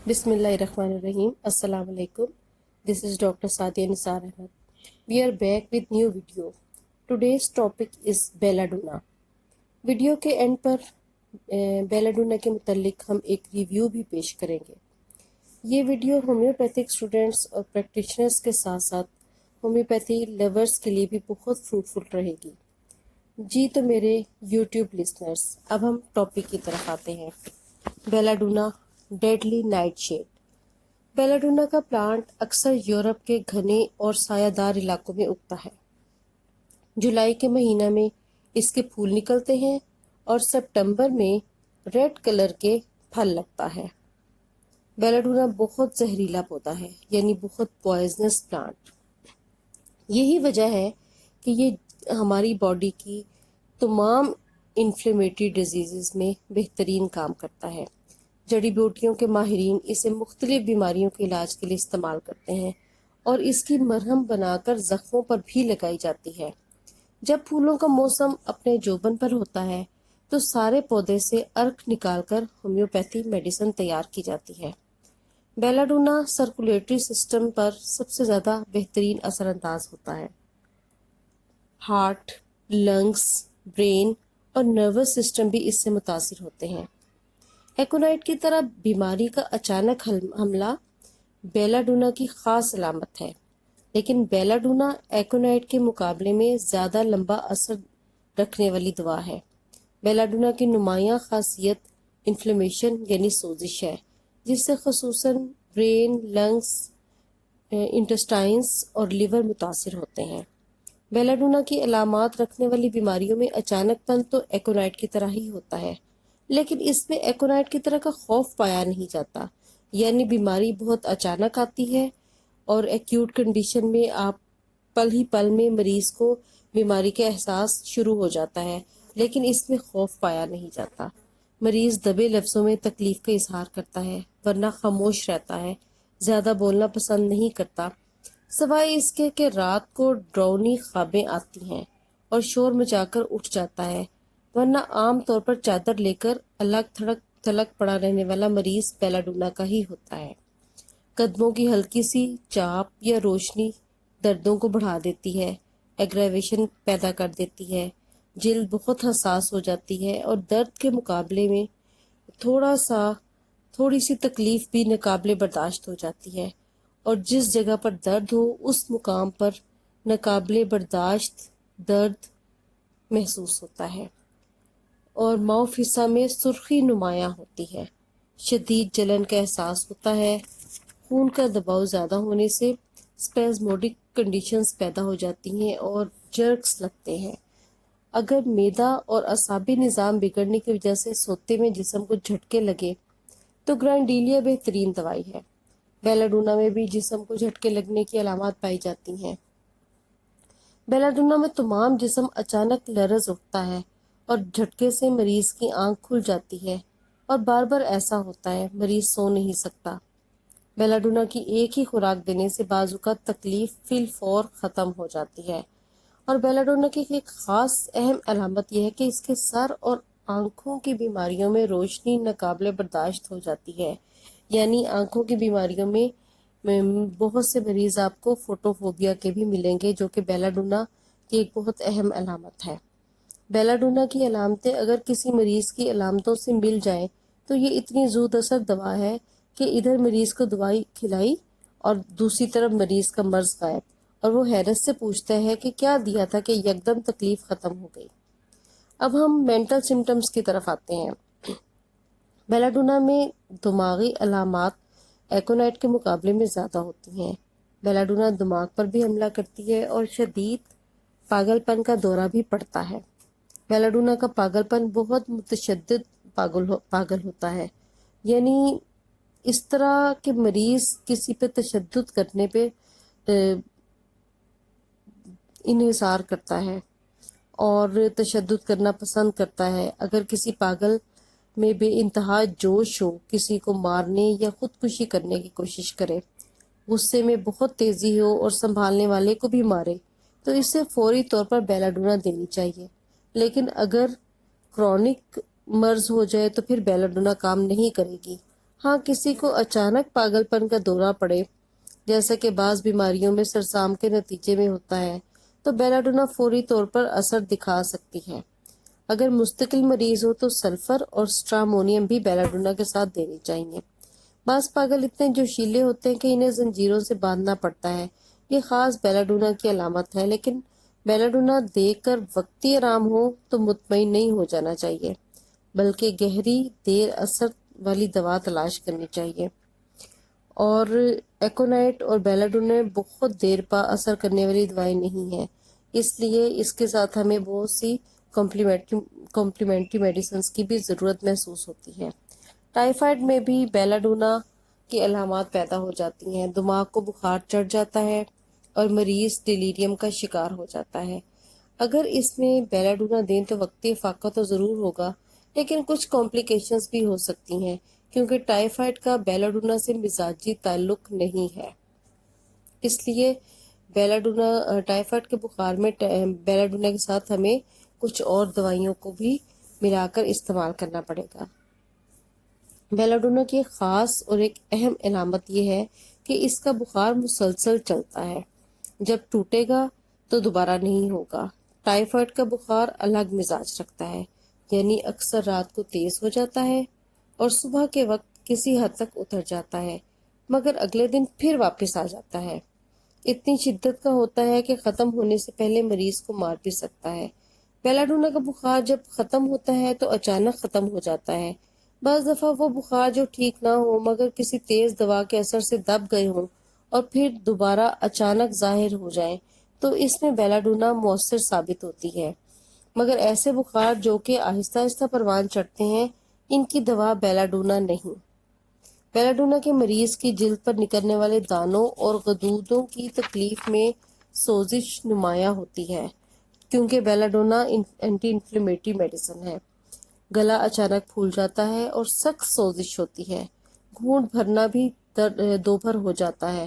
بسم اللہ الرحمن الرحیم. السلام علیکم. This is Dr. Sadia Nisar Ahmed. We are back with new video. Today's topic is belladonna. Video کے اینڈ پر بیلاڈونا کے متعلق ہم ایک ریویو بھی پیش کریں گے. یہ ویڈیو ہومیوپیتھک اسٹوڈنٹس اور پریکٹیشنرز کے ساتھ ساتھ ہومیوپیتھی لورز کے لیے بھی بہت فروٹفل رہے گی. جی تو میرے یوٹیوب لسنرز، اب ہم ٹاپک کی طرف آتے ہیں. بیلاڈونا ڈیڈلی نائٹ شیڈ. بیلاڈونا کا پلانٹ اکثر یورپ کے گھنے اور سایہ دار علاقوں میں اگتا ہے. جولائی کے مہینہ میں اس کے پھول نکلتے ہیں اور سپٹمبر میں ریڈ کلر کے پھل لگتا ہے. بیلاڈونا بہت زہریلا پودا ہے، یعنی بہت پوائزنس پلانٹ. یہی وجہ ہے کہ یہ ہماری باڈی کی تمام انفلیمیٹری ڈیزیزز میں بہترین کام کرتا ہے. جڑی بوٹیوں کے ماہرین اسے مختلف بیماریوں کے علاج کے لیے استعمال کرتے ہیں اور اس کی مرہم بنا کر زخموں پر بھی لگائی جاتی ہے. جب پھولوں کا موسم اپنے جوبن پر ہوتا ہے تو سارے پودے سے ارک نکال کر ہومیوپیتھی میڈیسن تیار کی جاتی ہے. بیلاڈونا سرکولیٹری سسٹم پر سب سے زیادہ بہترین اثر انداز ہوتا ہے. ہارٹ، لنگس، برین اور نروس سسٹم بھی اس سے متاثر ہوتے ہیں. ایکونائٹ کی طرح بیماری کا اچانک حملہ بیلاڈونا کی خاص علامت ہے، لیکن بیلاڈونا ایکونائٹ کے مقابلے میں زیادہ لمبا اثر رکھنے والی دوا ہے. بیلاڈونا کی نمایاں خاصیت انفلیمیشن یعنی سوزش ہے، جس سے خصوصاً برین، لنگس، انٹسٹائنس اور لیور متاثر ہوتے ہیں. بیلاڈونا کی علامات رکھنے والی بیماریوں میں اچانک پن تو ایکونائٹ کی طرح ہی ہوتا ہے، لیکن اس میں ایکونائٹ کی طرح کا خوف پایا نہیں جاتا. یعنی بیماری بہت اچانک آتی ہے اور ایکیوٹ کنڈیشن میں آپ پل ہی پل میں مریض کو بیماری کا احساس شروع ہو جاتا ہے، لیکن اس میں خوف پایا نہیں جاتا. مریض دبے لفظوں میں تکلیف کا اظہار کرتا ہے، ورنہ خاموش رہتا ہے، زیادہ بولنا پسند نہیں کرتا، سوائے اس کے کہ رات کو ڈراؤنی خوابیں آتی ہیں اور شور مچا کر اٹھ جاتا ہے، ورنہ عام طور پر چادر لے کر الگ تھڑک تھلک پڑا رہنے والا مریض بیلاڈونا کا ہی ہوتا ہے. قدموں کی ہلکی سی چاپ یا روشنی دردوں کو بڑھا دیتی ہے، ایگریویشن پیدا کر دیتی ہے، جلد بہت حساس ہو جاتی ہے اور درد کے مقابلے میں تھوڑی سی تکلیف بھی ناقابل برداشت ہو جاتی ہے، اور جس جگہ پر درد ہو اس مقام پر ناقابل برداشت درد محسوس ہوتا ہے اور ماؤف حصہ میں سرخی نمایاں ہوتی ہے. شدید جلن کا احساس ہوتا ہے. خون کا دباؤ زیادہ ہونے سے اسپیزموڈک کنڈیشنز پیدا ہو جاتی ہیں اور جرکس لگتے ہیں. اگر معدہ اور اعصابی نظام بگڑنے کی وجہ سے سوتے میں جسم کو جھٹکے لگے تو گرانڈیلیا بہترین دوائی ہے. بیلاڈونا میں بھی جسم کو جھٹکے لگنے کی علامات پائی جاتی ہیں. بیلاڈونا میں تمام جسم اچانک لرز اٹھتا ہے اور جھٹکے سے مریض کی آنکھ کھل جاتی ہے، اور بار بار ایسا ہوتا ہے، مریض سو نہیں سکتا. بیلاڈونا کی ایک ہی خوراک دینے سے بعض اوقات تکلیف فی الفور ختم ہو جاتی ہے. اور بیلاڈونا کی ایک خاص اہم علامت یہ ہے کہ اس کے سر اور آنکھوں کی بیماریوں میں روشنی ناقابل برداشت ہو جاتی ہے. یعنی آنکھوں کی بیماریوں میں بہت سے مریض آپ کو فوٹوفوبیا کے بھی ملیں گے، جو کہ بیلاڈونا کی ایک بہت اہم علامت ہے. بیلاڈونا کی علامتیں اگر کسی مریض کی علامتوں سے مل جائیں تو یہ اتنی زود اثر دوا ہے کہ ادھر مریض کو دوائی کھلائی اور دوسری طرف مریض کا مرض غائب، اور وہ حیرت سے پوچھتا ہے کہ کیا دیا تھا کہ یکدم تکلیف ختم ہو گئی. اب ہم مینٹل سمٹمز کی طرف آتے ہیں. بیلاڈونا میں دماغی علامات ایکونائٹ کے مقابلے میں زیادہ ہوتی ہیں. بیلاڈونا دماغ پر بھی حملہ کرتی ہے اور شدید پاگل پن کا دورہ بھی پڑتا ہے. بیلاڈونا کا پاگل پن بہت متشدد پاگل ہوتا ہے، یعنی اس طرح کہ مریض کسی پہ تشدد کرنے پہ انحصار کرتا ہے اور تشدد کرنا پسند کرتا ہے. اگر کسی پاگل میں بے انتہا جوش ہو، کسی کو مارنے یا خودکشی کرنے کی کوشش کرے، غصے میں بہت تیزی ہو اور سنبھالنے والے کو بھی مارے، تو اسے فوری طور پر بیلاڈونا دینی چاہیے. لیکن اگر کرونک مرض ہو جائے تو پھر بیلاڈونا کام نہیں کرے گی. ہاں، کسی کو اچانک پاگل پن کا دورہ پڑے، جیسا کہ بعض بیماریوں میں سرسام کے نتیجے میں ہوتا ہے، تو بیلاڈونا فوری طور پر اثر دکھا سکتی ہے۔ اگر مستقل مریض ہو تو سلفر اور سٹرامونیم بھی بیلاڈونا کے ساتھ دینی چاہیے۔ بعض پاگل اتنے جوشیلے ہوتے ہیں کہ انہیں زنجیروں سے باندھنا پڑتا ہے، یہ خاص بیلاڈونا کی علامت ہے، لیکن بیلاڈونا دے کر وقتی آرام ہو تو مطمئن نہیں ہو جانا چاہیے، بلکہ گہری دیر اثر والی دوا تلاش کرنی چاہیے۔ اور ایکونائٹ اور بیلاڈونا بہت دیر پا اثر کرنے والی دوائیں نہیں ہیں، اس لیے اس کے ساتھ ہمیں بہت سی کمپلیمنٹری میڈیسنز کی بھی ضرورت محسوس ہوتی ہے۔ ٹائیفائڈ میں بھی بیلاڈونا کی علامات پیدا ہو جاتی ہیں، دماغ کو بخار چڑھ جاتا ہے اور مریض ڈیلیریم کا شکار ہو جاتا ہے۔ اگر اس میں بیلاڈونا دیں تو وقتی افاقہ تو ضرور ہوگا، لیکن کچھ کمپلیکیشنز بھی ہو سکتی ہیں، کیونکہ ٹائیفائڈ کا بیلاڈونا سے مزاجی تعلق نہیں ہے۔ اس لیے ٹائیفائڈ کے بخار میں بیلاڈونا کے ساتھ ہمیں کچھ اور دوائیوں کو بھی ملا کر استعمال کرنا پڑے گا۔ بیلاڈونا کی ایک خاص اور ایک اہم علامت یہ ہے کہ اس کا بخار مسلسل چلتا ہے، جب ٹوٹے گا تو دوبارہ نہیں ہوگا۔ ٹائیفائڈ کا بخار الگ مزاج رکھتا ہے، یعنی اکثر رات کو تیز ہو جاتا ہے اور صبح کے وقت کسی حد تک اتر جاتا ہے، مگر اگلے دن پھر واپس آ جاتا ہے۔ اتنی شدت کا ہوتا ہے کہ ختم ہونے سے پہلے مریض کو مار بھی سکتا ہے۔ بیلاڈونا کا بخار جب ختم ہوتا ہے تو اچانک ختم ہو جاتا ہے۔ بعض دفعہ وہ بخار جو ٹھیک نہ ہو مگر کسی تیز دوا کے اثر سے دب گئے ہوں اور پھر دوبارہ اچانک ظاہر ہو جائیں تو اس میں بیلاڈونا مؤثر ثابت ہوتی ہے، مگر ایسے بخار جو کہ آہستہ آہستہ پروان چڑھتے ہیں ان کی دوا بیلاڈونا نہیں۔ بیلاڈونا کے مریض کی جلد پر نکلنے والے دانوں اور غدودوں کی تکلیف میں سوزش نمایاں ہوتی ہے، کیونکہ بیلاڈونا اینٹی انفلیمیٹری میڈیسن ہے۔ گلا اچانک پھول جاتا ہے اور سخت سوزش ہوتی ہے، گھونٹ بھرنا بھی دوبھر ہو جاتا ہے۔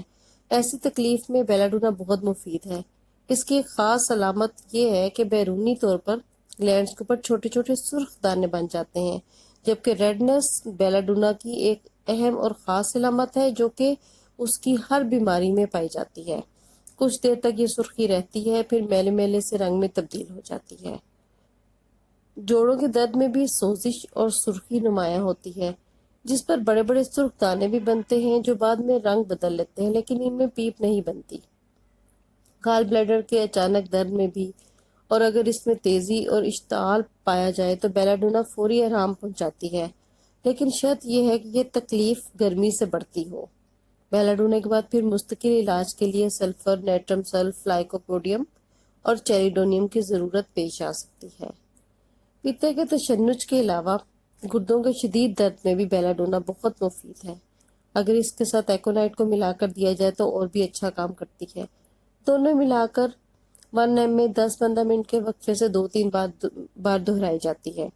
ایسی تکلیف میں بیلاڈونا بہت مفید ہے۔ اس کی ایک خاص علامت یہ ہے کہ بیرونی طور پر گلینڈز کے اوپر چھوٹے چھوٹے سرخ دانے بن جاتے ہیں، جبکہ ریڈنس بیلاڈونا کی ایک اہم اور خاص علامت ہے جو کہ اس کی ہر بیماری میں پائی جاتی ہے۔ کچھ دیر تک یہ سرخی رہتی ہے، پھر میلے میلے سے رنگ میں تبدیل ہو جاتی ہے۔ جوڑوں کے درد میں بھی سوزش اور سرخی نمایاں ہوتی ہے، جس پر بڑے بڑے سرخ دانے بھی بنتے ہیں جو بعد میں رنگ بدل لیتے ہیں، لیکن ان میں پیپ نہیں بنتی۔ گال بلیڈر کے اچانک درد میں بھی، اور اگر اس میں تیزی اور اشتعال پایا جائے تو بیلاڈونا فوری آرام پہنچاتی ہے، لیکن شرط یہ ہے کہ یہ تکلیف گرمی سے بڑھتی ہو۔ بیلاڈونا کے بعد پھر مستقل علاج کے لیے سلفر، نیٹرم سلف، لائکوپوڈیم اور چیریڈونیم کی ضرورت پیش آ سکتی ہے۔ پیتے کے تشنج کے علاوہ گردوں کے شدید درد میں بھی بیلاڈونا بہت مفید ہے۔ اگر اس کے ساتھ ایکونائٹ کو ملا کر دیا جائے تو اور بھی اچھا کام کرتی ہے۔ دونوں ملا کر 1 ایم میں 10-15 منٹ کے وقفے سے 2-3 بار دہرائی جاتی ہے۔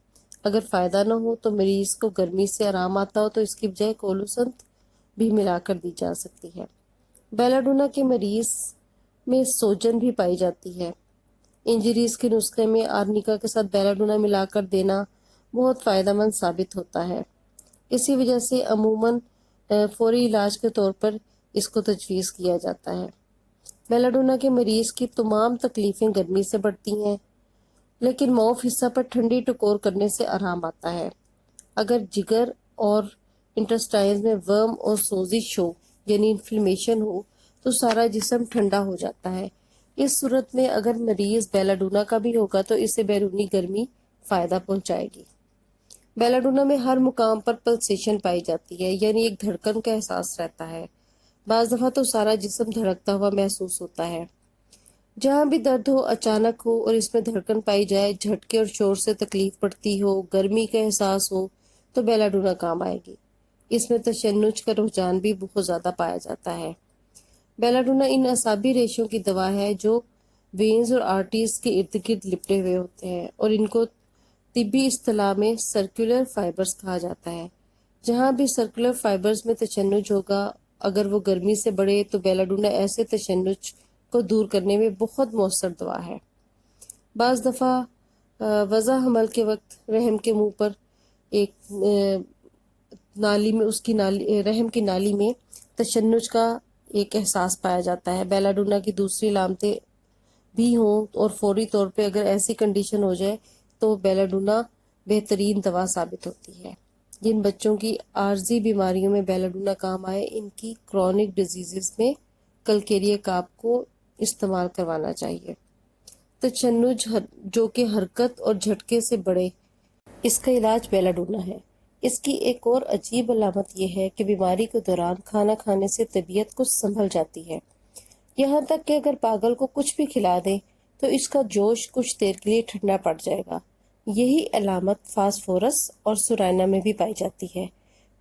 اگر فائدہ نہ ہو تو مریض کو گرمی سے آرام آتا ہو تو اس کی بجائے کولوسنت بھی ملا کر دی جا سکتی ہے۔ بیلاڈونا کے مریض میں سوجن بھی پائی جاتی ہے۔ انجریز کے نسخے میں آرنیکا کے ساتھ بیلاڈونا ملا کر دینا بہت فائدہ مند ثابت ہوتا ہے، اسی وجہ سے عموماً فوری علاج کے طور پر اس کو تجویز کیا جاتا ہے۔ بیلاڈونا کے مریض کی تمام تکلیفیں گرمی سے بڑھتی ہیں، لیکن معاف حصہ پر ٹھنڈی ٹکور کرنے سے آرام آتا ہے۔ اگر جگر اور انٹسٹائنز میں ورم اور سوزش ہو، یعنی انفلیمیشن ہو، تو سارا جسم ٹھنڈا ہو جاتا ہے۔ اس صورت میں اگر مریض بیلاڈونا کا بھی ہوگا تو اسے بیرونی گرمی فائدہ پہنچائے گی۔ بیلاڈونا میں ہر مقام پر پلسیشن پائی جاتی ہے، یعنی ایک دھڑکن کا احساس رہتا ہے۔ بعض دفعہ تو سارا جسم دھڑکتا ہوا محسوس ہوتا ہے۔ جہاں بھی درد ہو، اچانک ہو اور اس میں دھڑکن پائی جائے، جھٹکے اور شور سے تکلیف پڑتی ہو، گرمی کا احساس ہو، تو بیلاڈونا کام آئے گی۔ اس میں تشنج کا رجحان بھی بہت زیادہ پایا جاتا ہے۔ بیلاڈونا ان اعصابی ریشوں کی دوا ہے جو وینز اور آرٹریز کے ارد گرد لپٹے ہوئے ہوتے ہیں، اور ان کو طبی اصطلاح میں سرکولر فائبرز کہا جاتا ہے۔ جہاں بھی سرکولر فائبرز میں تشنج ہوگا، اگر وہ گرمی سے بڑھے تو بیلاڈونا ایسے تشنج کو دور کرنے میں بہت مؤثر دوا ہے۔ بعض دفعہ وضع حمل کے وقت رحم کے منہ پر ایک نالی میں اس کی نالی رحم کی نالی میں تشنج کا ایک احساس پایا جاتا ہے۔ بیلاڈونا کی دوسری علامتیں بھی ہوں اور فوری طور پہ اگر ایسی کنڈیشن ہو جائے تو بیلاڈونا بہترین دوا ثابت ہوتی ہے۔ جن بچوں کی عارضی بیماریوں میں بیلاڈونا کام آئے، ان کی کرونک ڈیزیزز میں کلکیریا کاپ کو استعمال کروانا چاہیے۔ تشنج جو کہ حرکت اور جھٹکے سے بڑھے، اس کا علاج بیلاڈونا ہے۔ اس کی ایک اور عجیب علامت یہ ہے کہ بیماری کے دوران کھانا کھانے سے طبیعت کچھ سنبھل جاتی ہے، یہاں تک کہ اگر پاگل کو کچھ بھی کھلا دیں تو اس کا جوش کچھ دیر کے لیے ٹھنڈا پڑ جائے گا۔ یہی علامت فاسفورس اور سورائنا میں بھی پائی جاتی ہے۔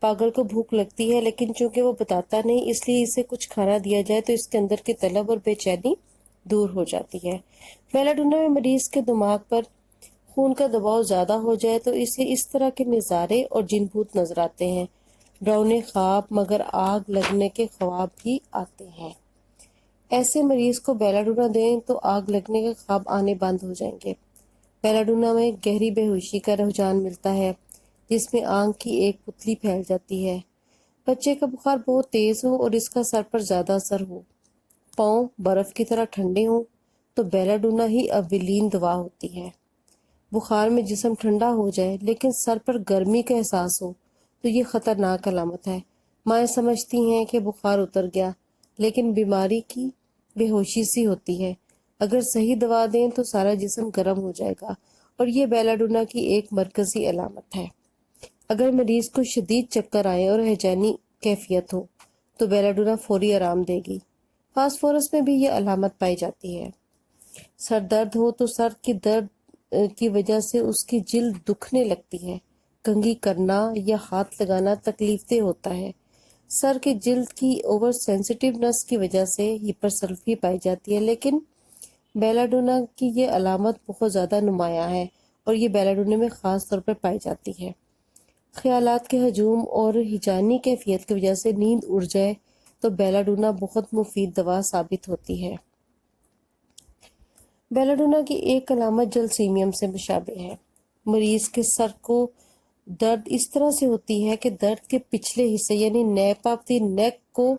پاگل کو بھوک لگتی ہے لیکن چونکہ وہ بتاتا نہیں، اس لیے اسے کچھ کھانا دیا جائے تو اس کے اندر کی طلب اور بے چینی دور ہو جاتی ہے۔ بیلاڈونا میں مریض کے دماغ پر خون کا دباؤ زیادہ ہو جائے تو اسے اس طرح کے نظارے اور جن بھوت نظر آتے ہیں، ڈراؤنے خواب، مگر آگ لگنے کے خواب بھی آتے ہیں۔ ایسے مریض کو بیلاڈونا دیں تو آگ لگنے کے خواب آنے بند ہو جائیں گے۔ بیلاڈونا میں گہری بے ہوشی کا رجحان ملتا ہے، جس میں آنکھ کی ایک پتلی پھیل جاتی ہے۔ بچے کا بخار بہت تیز ہو اور اس کا سر پر زیادہ اثر ہو، پاؤں برف کی طرح ٹھنڈے ہوں، تو بیلاڈونا ہی اولین دوا ہوتی ہے۔ بخار میں جسم ٹھنڈا ہو جائے لیکن سر پر گرمی کا احساس ہو تو یہ خطرناک علامت ہے۔ مائیں سمجھتی ہیں کہ بخار اتر گیا، لیکن بیماری کی بے ہوشی سی ہوتی ہے۔ اگر صحیح دوا دیں تو سارا جسم گرم ہو جائے گا، اور یہ بیلاڈونا کی ایک مرکزی علامت ہے۔ اگر مریض کو شدید چکر آئے اور ہیجانی کیفیت ہو تو بیلاڈونا فوری آرام دے گی۔ فاسفورس میں بھی یہ علامت پائی جاتی ہے۔ سر درد ہو تو سر کی درد کی وجہ سے اس کی جلد دکھنے لگتی ہے، کنگھی کرنا یا ہاتھ لگانا تکلیف دہ ہوتا ہے۔ سر کی جلد کی اوور سینسٹیونس کی وجہ سے ہائپرسلفی پائی جاتی ہے، لیکن بیلاڈونا کی یہ علامت بہت زیادہ نمایاں ہے اور یہ بیلاڈونا میں خاص طور پر پائی جاتی ہے۔ خیالات کے ہجوم اور ہیجانی کیفیت کی وجہ سے نیند اڑ جائے تو بیلاڈونا بہت مفید دوا ثابت ہوتی ہے۔ بیلاڈونا کی ایک علامت جلسیمیم سے مشابہ ہے۔ مریض کے سر کو درد اس طرح سے ہوتی ہے کہ درد کے پچھلے حصے یعنی نیپ آف دی نیک کو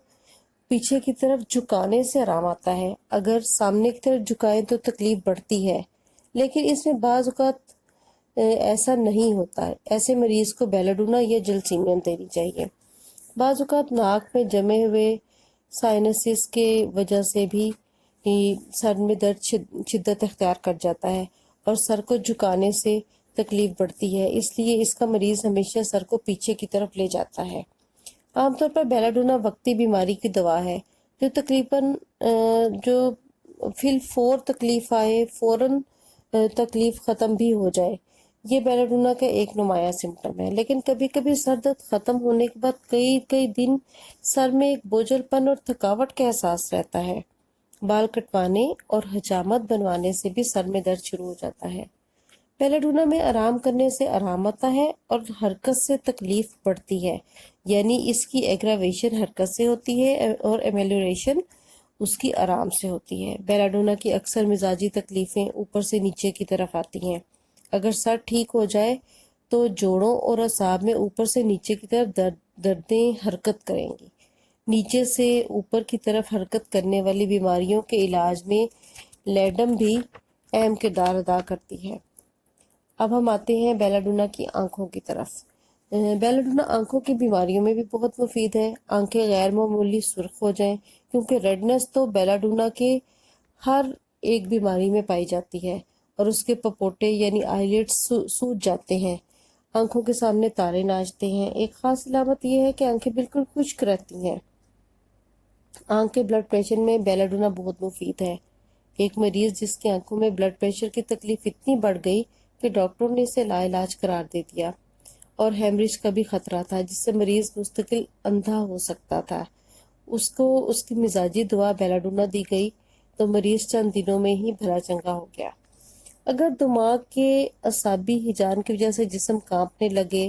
پیچھے کی طرف جھکانے سے آرام آتا ہے۔ اگر سامنے کی طرف جھکائیں تو تکلیف بڑھتی ہے، لیکن اس میں بعض اوقات ایسا نہیں ہوتا ہے۔ ایسے مریض کو بیلاڈونا یا جلسیمیم دینی چاہیے۔ بعض اوقات ناک میں جمے ہوئے سائنسز کے وجہ سے بھی سر میں درد شدت اختیار کر جاتا ہے اور سر کو جھکانے سے تکلیف بڑھتی ہے، اس لیے اس کا مریض ہمیشہ سر کو پیچھے کی طرف لے جاتا ہے۔ عام طور پر بیلاڈونا وقتی بیماری کی دوا ہے جو تقریباً جو فی الفور تکلیف آئے فوراً تکلیف ختم بھی ہو جائے، یہ بیلاڈونا کا ایک نمایاں سمٹم ہے۔ لیکن کبھی کبھی سر درد ختم ہونے کے بعد کئی دن سر میں ایک بوجھل پن اور تھکاوٹ کا احساس رہتا ہے۔ بال کٹوانے اور حجامت بنوانے سے بھی سر میں درد شروع ہو جاتا ہے۔ بیلاڈونا میں آرام کرنے سے آرام آتا ہے اور حرکت سے تکلیف بڑھتی ہے، یعنی اس کی ایگراویشن حرکت سے ہوتی ہے اور ایمیلیوریشن اس کی آرام سے ہوتی ہے۔ بیلاڈونا کی اکثر مزاجی تکلیفیں اوپر سے نیچے کی طرف آتی ہیں۔ اگر سر ٹھیک ہو جائے تو جوڑوں اور اعصاب میں اوپر سے نیچے کی طرف دردیں حرکت کریں گی۔ نیچے سے اوپر کی طرف حرکت کرنے والی بیماریوں کے علاج میں لیڈم بھی اہم کردار ادا کرتی ہے۔ اب ہم آتے ہیں بیلاڈونا کی آنکھوں کی طرف۔ بیلاڈونا آنکھوں کی بیماریوں میں بھی بہت مفید ہے۔ آنکھیں غیر معمولی سرخ ہو جائیں، کیونکہ ریڈنس تو بیلاڈونا کے ہر ایک بیماری میں پائی جاتی ہے، اور اس کے پپوٹے یعنی آئیلٹس سوج جاتے ہیں، آنکھوں کے سامنے تارے ناچتے ہیں۔ ایک خاص علامت یہ ہے کہ آنکھیں بالکل خشک رہتی ہیں۔ آنکھ کے بلڈ پریشر میں بیلاڈونا بہت مفید ہے۔ ایک مریض جس کی آنکھوں میں بلڈ پریشر کی تکلیف اتنی بڑھ گئی کہ ڈاکٹروں نے اسے لا علاج قرار دے دیا اور ہیمریج کا بھی خطرہ تھا، جس سے مریض مستقل اندھا ہو سکتا تھا، اس کو اس کی مزاجی دوا بیلاڈونا دی گئی تو مریض چند دنوں میں ہی بھلا چنگا ہو گیا۔ اگر دماغ کے اعصابی ہیجان کی وجہ سے جسم کانپنے لگے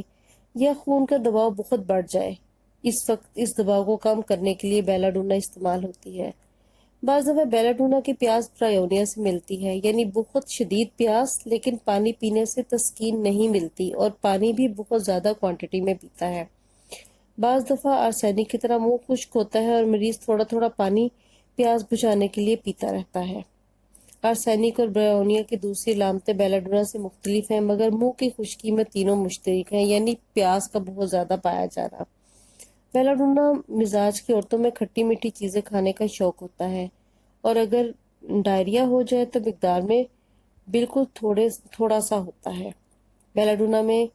یا خون کا دباؤ بہت بڑھ جائے، اس وقت اس دباؤ کو کم کرنے کے لیے بیلاڈونا استعمال ہوتی ہے۔ بعض دفعہ بیلاڈونا کی پیاس برایونیا سے ملتی ہے، یعنی بہت شدید پیاس، لیکن پانی پینے سے تسکین نہیں ملتی اور پانی بھی بہت زیادہ کوانٹٹی میں پیتا ہے۔ بعض دفعہ آرسینک کی طرح منہ خشک ہوتا ہے اور مریض تھوڑا تھوڑا پانی پیاس بجھانے کے لیے پیتا رہتا ہے۔ آرسینک اور برونیا کی دوسری علامتیں بیلاڈونا سے مختلف ہیں، مگر منہ کی خشکی میں تینوں مشترک ہیں، یعنی پیاس کا بہت زیادہ پایا جانا۔ بیلاڈونا مزاج کی عورتوں میں کھٹی میٹھی چیزیں کھانے کا شوق ہوتا ہے، اور اگر ڈائریا ہو جائے تو مقدار میں بالکل تھوڑا سا ہوتا ہے۔ بیلاڈونا میں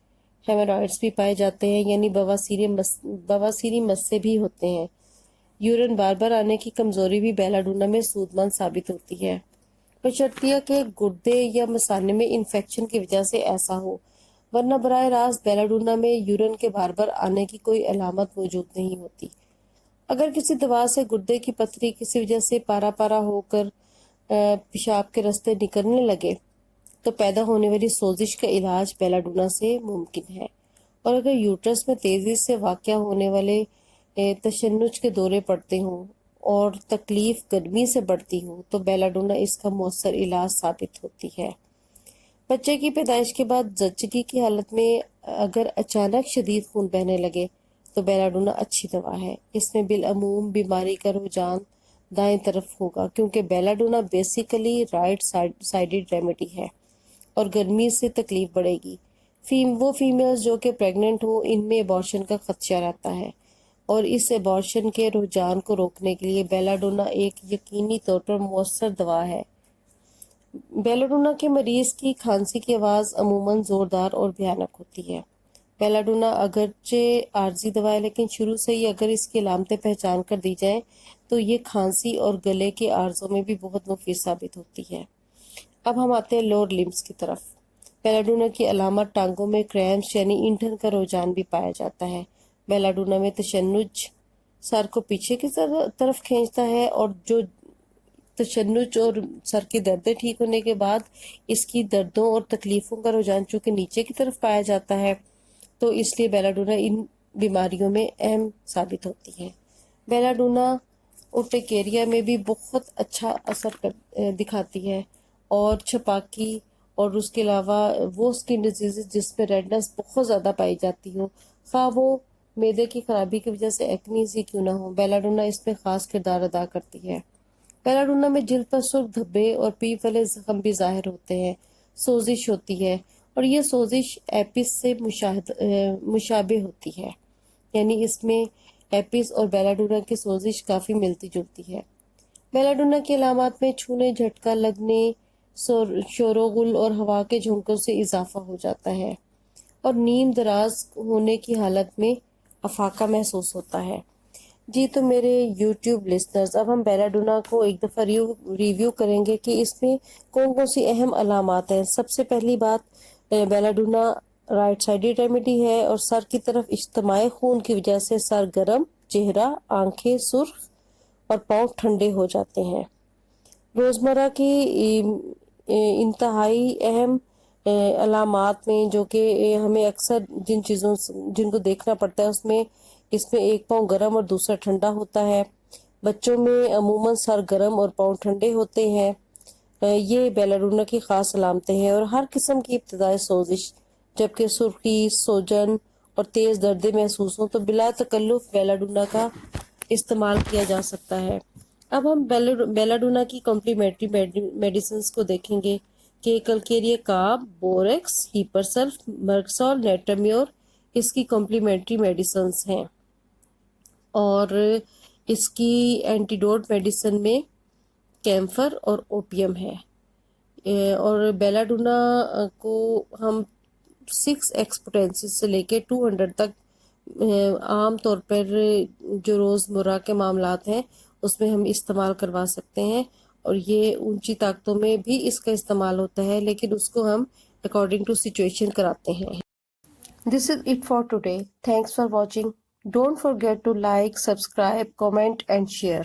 ہیمورائڈز بھی پائے جاتے ہیں، یعنی بواسیری مسے بھی ہوتے ہیں۔ یورین بار بار آنے کی کمزوری بھی بیلاڈونا میں سود مند ثابت ہوتی ہے، بشرطیہ کہ گردے یا مثانے میں انفیکشن کی وجہ سے ایسا ہو، ورنہ براہ راست بیلاڈونا میں یورین کے بار بار آنے کی کوئی علامت موجود نہیں ہوتی۔ اگر کسی دوا سے گردے کی پتھری کسی وجہ سے پارا پارا ہو کر پیشاب کے راستے نکلنے لگے تو پیدا ہونے والی سوزش کا علاج بیلاڈونا سے ممکن ہے، اور اگر یوٹرس میں تیزی سے واقع ہونے والے تشنج کے دورے پڑتے ہوں اور تکلیف گرمی سے بڑھتی ہو تو بیلاڈونا اس کا مؤثر علاج ثابت ہوتی ہے۔ بچے کی پیدائش کے بعد زچگی کی حالت میں اگر اچانک شدید خون بہنے لگے تو بیلاڈونا اچھی دوا ہے۔ اس میں بالعموم بیماری کا رجحان دائیں طرف ہوگا، کیونکہ بیلاڈونا بیسیکلی رائٹ سائیڈڈ ریمیڈی ہے اور گرمی سے تکلیف بڑھے گی۔ وہ فیمیلز جو کہ پریگننٹ ہوں ان میں ابارشن کا خدشہ رہتا ہے، اور اس ابارشن کے رجحان کو روکنے کے لیے بیلاڈونا ایک یقینی طور پر مؤثر دوا ہے۔ بیلاڈونا کے مریض کی کھانسی کی آواز عموماً زوردار اور بھیانک ہوتی ہے۔ بیلاڈونا اگرچہ عارضی دوا ہے، لیکن شروع سے ہی اگر اس کی علامتیں پہچان کر دی جائیں تو یہ کھانسی اور گلے کے عارضوں میں بھی بہت مفید ثابت ہوتی ہے۔ اب ہم آتے ہیں لور لمبس کی طرف۔ بیلاڈونا کی علامت ٹانگوں میں کریمپس یعنی اینٹھن کا رجحان بھی پایا جاتا ہے۔ بیلاڈونا میں تشنج سر کو پیچھے کی طرف کھینچتا ہے، اور جو تشنج اور سر کی دردیں ٹھیک ہونے کے بعد اس کی دردوں اور تکلیفوں کا رجحان چونکہ نیچے کی طرف پایا جاتا ہے، تو اس لیے بیلاڈونا ان بیماریوں میں اہم ثابت ہوتی ہے۔ بیلاڈونا اورٹیکیریا میں بھی بہت اچھا اثر دکھاتی ہے، اور چھپاکی اور اس کے علاوہ وہ اسکن ڈیزیز جس میں ریڈنس بہت زیادہ پائی جاتی ہو، خواہ وہ معدے کی خرابی کی وجہ سے ایکنیز ہی کیوں نہ ہو، بیلاڈونا اس میں خاص کردار ادا کرتی ہے۔ بیلاڈونا میں جلد پر سرخ دھبے اور پیپ والے زخم بھی ظاہر ہوتے ہیں، سوزش ہوتی ہے، اور یہ سوزش ایپس سے مشابہ ہوتی ہے، یعنی اس میں ایپس اور بیلاڈونا کی سوزش کافی ملتی جلتی ہے۔ بیلاڈونا کی علامات میں چھونے، جھٹکا لگنے، شوروغل اور ہوا کے جھونکوں سے اضافہ ہو جاتا ہے، اور نیند دراز ہونے کی حالت میں افاقہ محسوس ہوتا ہے۔ جی تو میرے یوٹیوب لسنرز، اب ہم بیلاڈونا کو ایک دفعہ ریویو کریں گے کہ اس میں کون کون سی اہم علامات ہیں۔ سب سے پہلی بات، بیلاڈونا رائٹ سائیڈڈ ریمیڈی ہے، اور سر کی طرف اجتماع خون کی وجہ سے سر گرم، چہرہ، آنکھیں سرخ اور پاؤں ٹھنڈے ہو جاتے ہیں۔ روزمرہ کی انتہائی اہم علامات میں جو کہ ہمیں اکثر جن کو دیکھنا پڑتا ہے اس میں ایک پاؤں گرم اور دوسرا ٹھنڈا ہوتا ہے۔ بچوں میں عموماً سر گرم اور پاؤں ٹھنڈے ہوتے ہیں۔ یہ بیلاڈونا کی خاص علامتیں ہیں، اور ہر قسم کی ابتدائی سوزش، جبکہ سرخی، سوجن اور تیز دردیں محسوس ہوں تو بلا تکلف بیلاڈونا کا استعمال کیا جا سکتا ہے۔ اب ہم بیلاڈونا کی کمپلیمنٹری میڈیسنز کو دیکھیں گے کہ کلکیریا کاب، بوریکس، ہیپرسلف، مرکسول، نیٹامیور اس کی کمپلیمنٹری میڈیسنز ہیں، اور اس کی اینٹیڈوٹ میڈیسن میں کیمفر اور اوپیم ہے۔ اور بیلاڈونا کو ہم 6 ایکسپوٹینسز سے لے کے 200 تک عام طور پر جو روزمرہ کے معاملات ہیں اس میں ہم استعمال کروا سکتے ہیں، اور یہ اونچی طاقتوں میں بھی اس کا استعمال ہوتا ہے، لیکن اس کو ہم اکارڈنگ ٹو سچویشن کراتے ہیں۔ This is it for today. Thanks for watching. Don't forget to like, subscribe, comment and share.